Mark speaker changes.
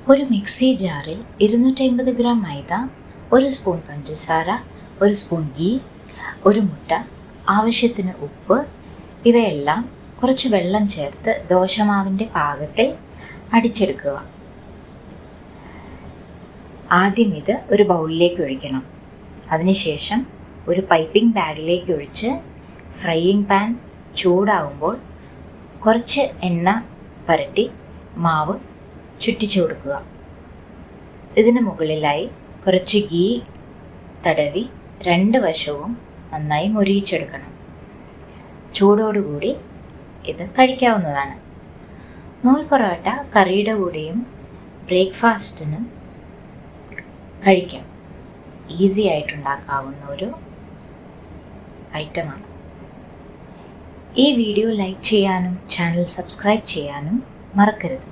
Speaker 1: ഒരു മിക്സി ജാറിൽ 250 ഗ്രാം മൈദ, 1 സ്പൂൺ പഞ്ചസാര, 1 സ്പൂൺ ഗീ, 1 മുട്ട, ആവശ്യത്തിന് ഉപ്പ് ഇവയെല്ലാം കുറച്ച് വെള്ളം ചേർത്ത് ദോശമാവിൻ്റെ പാകത്തിൽ അടിച്ചെടുക്കുക. ആദ്യം ഇത് ഒരു ബൗളിലേക്ക് ഒഴിക്കണം. അതിനുശേഷം ഒരു പൈപ്പിംഗ് ബാഗിലേക്ക് ഒഴിച്ച് ഫ്രൈയിങ് പാൻ ചൂടാകുമ്പോൾ കുറച്ച് എണ്ണ പുരട്ടി മാവ് ചുറ്റിച്ചു കൊടുക്കുക. ഇതിന് മുകളിലായി കുറച്ച് ഗീ തടവി 2 വശവും നന്നായി മൊരിയിച്ചെടുക്കണം. ചൂടോടുകൂടി ഇത് കഴിക്കാവുന്നതാണ്. നൂൽ പൊറോട്ട കറിയുടെ കൂടെയും ബ്രേക്ക്ഫാസ്റ്റിനും കഴിക്കാം. ഈസി ആയിട്ടുണ്ടാക്കാവുന്ന ഒരു ഐറ്റമാണ്. ഈ വീഡിയോ ലൈക്ക് ചെയ്യാനും ചാനൽ സബ്സ്ക്രൈബ് ചെയ്യാനും മറക്കരുത്.